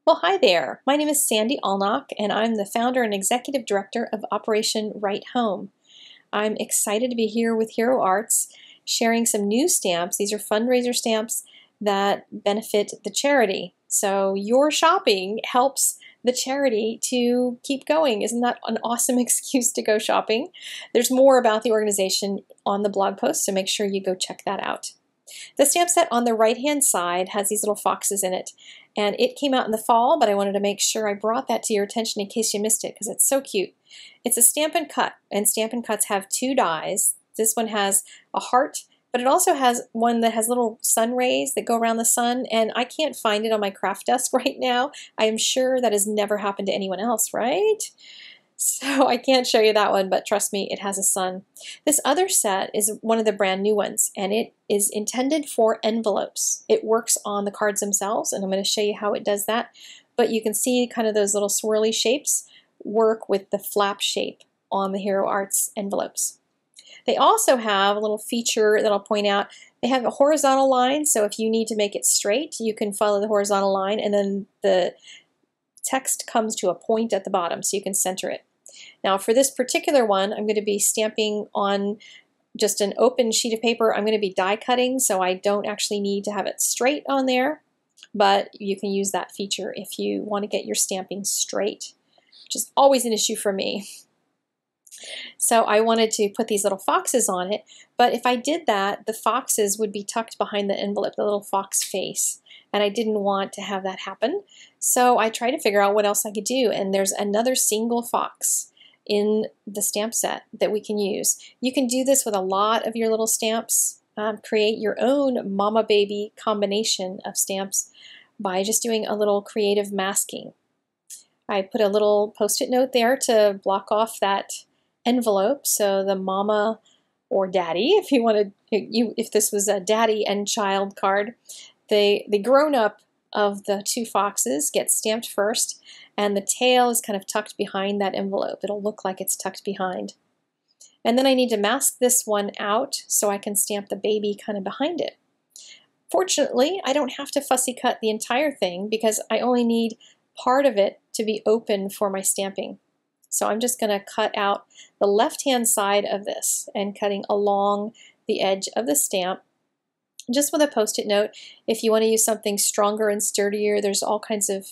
Well, hi there. My name is Sandy Allnock, and I'm the founder and executive director of Operation Right Home. I'm excited to be here with Hero Arts, sharing some new stamps. These are fundraiser stamps that benefit the charity. So your shopping helps the charity to keep going. Isn't that an awesome excuse to go shopping? There's more about the organization on the blog post, so make sure you go check that out. The stamp set on the right-hand side has these little foxes in it, and it came out in the fall, but I wanted to make sure I brought that to your attention in case you missed it because it's so cute. It's a Stampin' Cut, and Stampin' Cuts have two dies. This one has a heart, but it also has one that has little sun rays that go around the sun, and I can't find it on my craft desk right now. I am sure that has never happened to anyone else, right? So I can't show you that one, but trust me, it has a sun. This other set is one of the brand new ones, and it is intended for envelopes. It works on the cards themselves, and I'm going to show you how it does that. But you can see kind of those little swirly shapes work with the flap shape on the Hero Arts envelopes. They also have a little feature that I'll point out. They have a horizontal line, so if you need to make it straight, you can follow the horizontal line, and then the text comes to a point at the bottom, so you can center it. Now for this particular one, I'm going to be stamping on just an open sheet of paper. I'm going to be die cutting, so I don't actually need to have it straight on there, but you can use that feature if you want to get your stamping straight, which is always an issue for me. So I wanted to put these little foxes on it, but if I did that, the foxes would be tucked behind the envelope, the little fox face, and I didn't want to have that happen. So I tried to figure out what else I could do, and there's another single fox in the stamp set that we can use. You can do this with a lot of your little stamps. Create your own mama-baby combination of stamps by just doing a little creative masking. I put a little post-it note there to block off that envelope, so the mama or daddy, if you wanted, if this was a daddy and child card, the grown-up of the two foxes gets stamped first, and the tail is kind of tucked behind that envelope. It'll look like it's tucked behind. And then I need to mask this one out so I can stamp the baby kind of behind it. Fortunately, I don't have to fussy cut the entire thing because I only need part of it to be open for my stamping. So I'm just going to cut out the left-hand side of this and cutting along the edge of the stamp, just with a post-it note. If you want to use something stronger and sturdier, there's all kinds of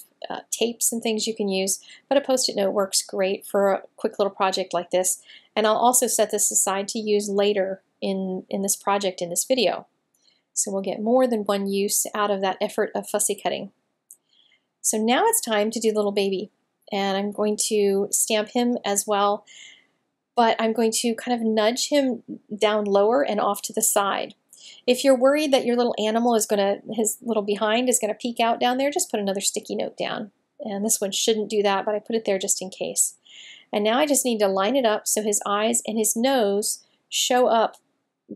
tapes and things you can use, but a post-it note works great for a quick little project like this. And I'll also set this aside to use later in this project in this video. So we'll get more than one use out of that effort of fussy cutting. So now it's time to do little baby. And I'm going to stamp him as well, but I'm going to kind of nudge him down lower and off to the side. If you're worried that your little animal is his little behind is going to peek out down there, just put another sticky note down. And this one shouldn't do that, but I put it there just in case. And now I just need to line it up so his eyes and his nose show up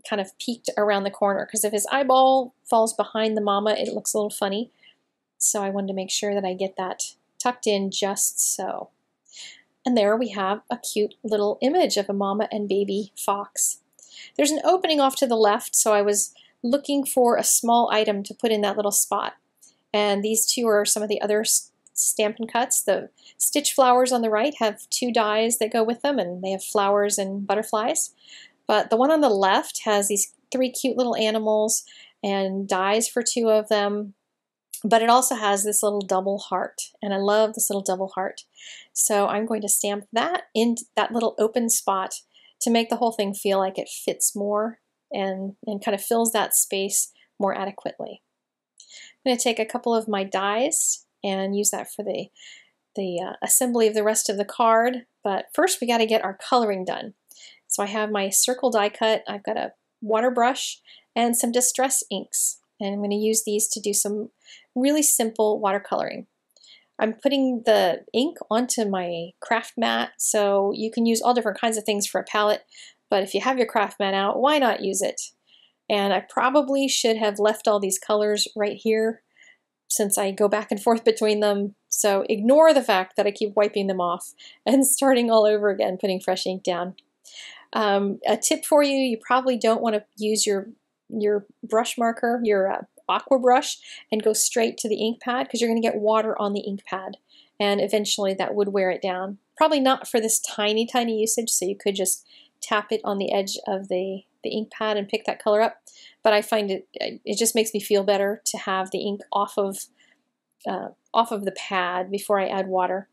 kind of peeked around the corner, because if his eyeball falls behind the mama, it looks a little funny. So I wanted to make sure that I get that tucked in just so. And there we have a cute little image of a mama and baby fox. There's an opening off to the left, so I was looking for a small item to put in that little spot. And these two are some of the other Stampin' Cuts. The stitch flowers on the right have two dies that go with them, and they have flowers and butterflies. But the one on the left has these three cute little animals and dies for two of them. But it also has this little double heart, and I love this little double heart. So I'm going to stamp that in that little open spot to make the whole thing feel like it fits more and kind of fills that space more adequately. I'm going to take a couple of my dies and use that for the assembly of the rest of the card. But first we got to get our coloring done. So I have my circle die cut, I've got a water brush, and some distress inks. And I'm going to use these to do some really simple watercoloring. I'm putting the ink onto my craft mat, so you can use all different kinds of things for a palette, but if you have your craft mat out, why not use it? And I probably should have left all these colors right here since I go back and forth between them, so ignore the fact that I keep wiping them off and starting all over again, putting fresh ink down. A tip for you, you probably don't want to use your brush marker, your aqua brush and go straight to the ink pad, because you're going to get water on the ink pad, and eventually that would wear it down. Probably not for this tiny, tiny usage, so you could just tap it on the edge of the ink pad and pick that color up. But I find it just makes me feel better to have the ink off of the pad before I add water.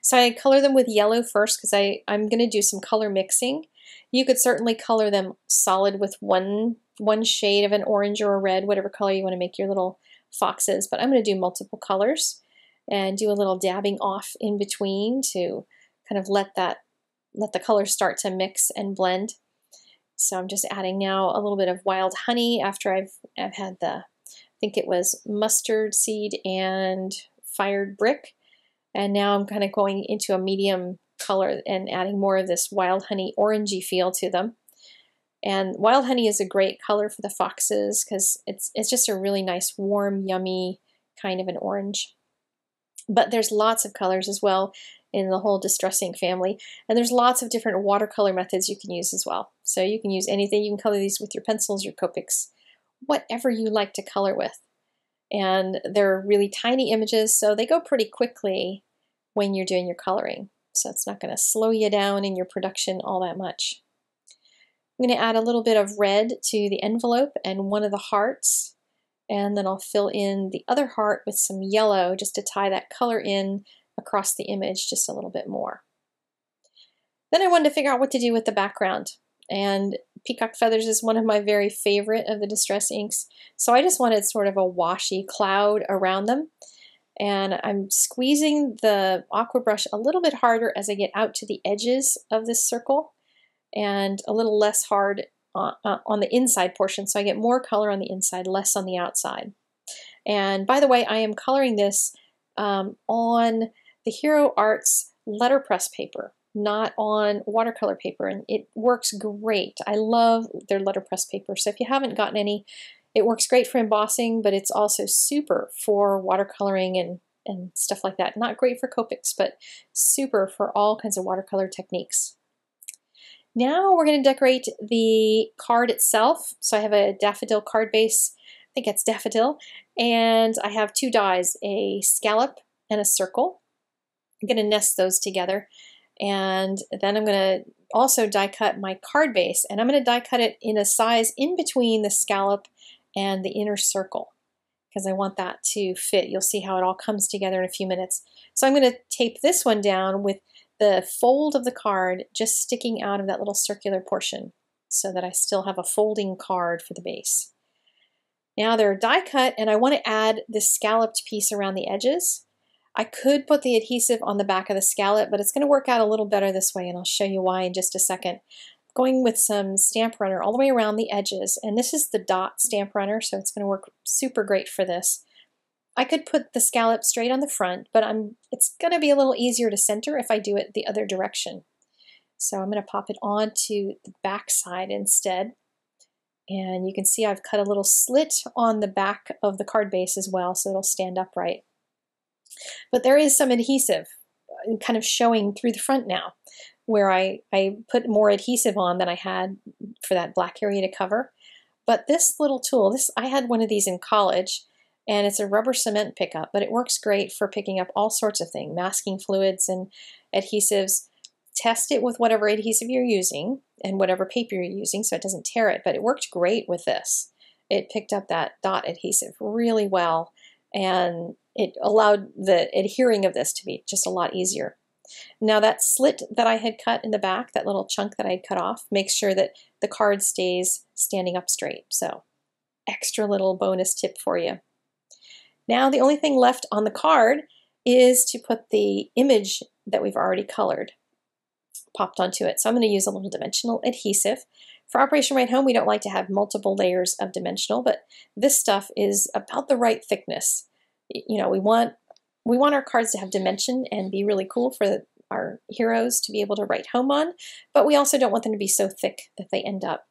So I color them with yellow first, because I'm going to do some color mixing. You could certainly color them solid with one shade of an orange or a red, whatever color you want to make your little foxes, but I'm going to do multiple colors and do a little dabbing off in between to kind of let the colors start to mix and blend. So I'm just adding now a little bit of wild honey after I've had I think it was mustard seed and fired brick. And now I'm kind of going into a medium color and adding more of this wild honey orangey feel to them. And wild honey is a great color for the foxes because it's just a really nice, warm, yummy kind of an orange. But there's lots of colors as well in the whole Distress Ink family. And there's lots of different watercolor methods you can use as well. So you can use anything. You can color these with your pencils, your Copics, whatever you like to color with. And they're really tiny images, so they go pretty quickly when you're doing your coloring. So it's not going to slow you down in your production all that much. I'm going to add a little bit of red to the envelope and one of the hearts, and then I'll fill in the other heart with some yellow just to tie that color in across the image just a little bit more. Then I wanted to figure out what to do with the background, and peacock feathers is one of my very favorite of the Distress inks, so I just wanted sort of a washy cloud around them. And I'm squeezing the aqua brush a little bit harder as I get out to the edges of this circle, and a little less hard on the inside portion, so I get more color on the inside, less on the outside. And by the way, I am coloring this on the Hero Arts letterpress paper, not on watercolor paper, and it works great. I love their letterpress paper, so if you haven't gotten any, it works great for embossing, but it's also super for watercoloring and stuff like that. Not great for Copics, but super for all kinds of watercolor techniques. Now we're going to decorate the card itself. So I have a daffodil card base, I think it's daffodil, and I have two dies, a scallop and a circle. I'm going to nest those together, and then I'm going to also die cut my card base, and I'm going to die cut it in a size in between the scallop and the inner circle, because I want that to fit. You'll see how it all comes together in a few minutes. So I'm going to tape this one down with the fold of the card just sticking out of that little circular portion so that I still have a folding card for the base. Now they're die cut, and I want to add this scalloped piece around the edges. I could put the adhesive on the back of the scallop, but it's going to work out a little better this way, and I'll show you why in just a second. Going with some stamp runner all the way around the edges, and this is the dot stamp runner, so it's going to work super great for this. I could put the scallop straight on the front, but it's going to be a little easier to center if I do it the other direction. So I'm going to pop it onto the back side instead, and you can see I've cut a little slit on the back of the card base as well, so it'll stand upright. But there is some adhesive kind of showing through the front now, where I put more adhesive on than I had for that black area to cover. But this little tool, I had one of these in college, and it's a rubber cement pickup, but it works great for picking up all sorts of things, masking fluids and adhesives. Test it with whatever adhesive you're using and whatever paper you're using so it doesn't tear it, but it worked great with this. It picked up that dot adhesive really well, and it allowed the adhering of this to be just a lot easier. Now that slit that I had cut in the back, that little chunk that I had cut off, makes sure that the card stays standing up straight. So extra little bonus tip for you. Now the only thing left on the card is to put the image that we've already colored popped onto it. So I'm going to use a little dimensional adhesive. For Operation Write Home, we don't like to have multiple layers of dimensional, but this stuff is about the right thickness. You know, we want our cards to have dimension and be really cool for our heroes to be able to write home on, but we also don't want them to be so thick that they end up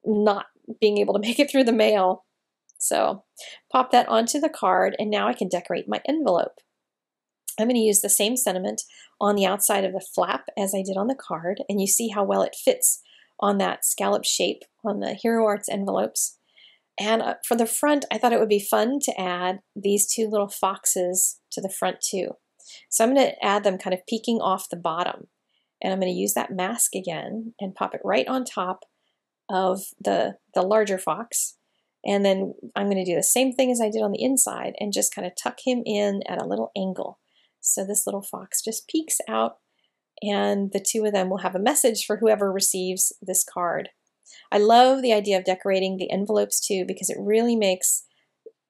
not being able to make it through the mail. So pop that onto the card, and now I can decorate my envelope. I'm going to use the same sentiment on the outside of the flap as I did on the card, and you see how well it fits on that scallop shape on the Hero Arts envelopes. And for the front, I thought it would be fun to add these two little foxes to the front too. So I'm going to add them kind of peeking off the bottom. And I'm going to use that mask again and pop it right on top of the larger fox. And then I'm going to do the same thing as I did on the inside and just kind of tuck him in at a little angle. So this little fox just peeks out, and the two of them will have a message for whoever receives this card. I love the idea of decorating the envelopes too, because it really makes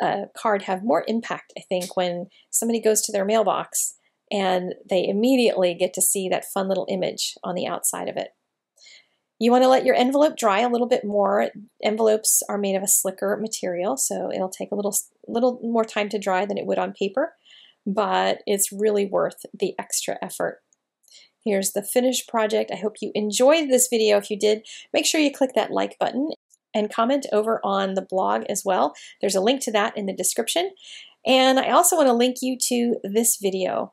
a card have more impact, I think, when somebody goes to their mailbox and they immediately get to see that fun little image on the outside of it. You want to let your envelope dry a little bit more. Envelopes are made of a slicker material, so it'll take a little more time to dry than it would on paper, but it's really worth the extra effort. Here's the finished project. I hope you enjoyed this video. If you did, make sure you click that like button and comment over on the blog as well. There's a link to that in the description. And I also want to link you to this video.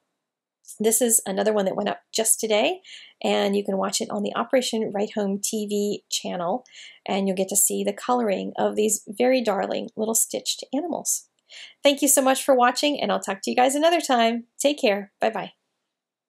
This is another one that went up just today, and you can watch it on the Operation Right Home TV channel, and you'll get to see the coloring of these very darling little stitched animals. Thank you so much for watching, and I'll talk to you guys another time. Take care. Bye-bye.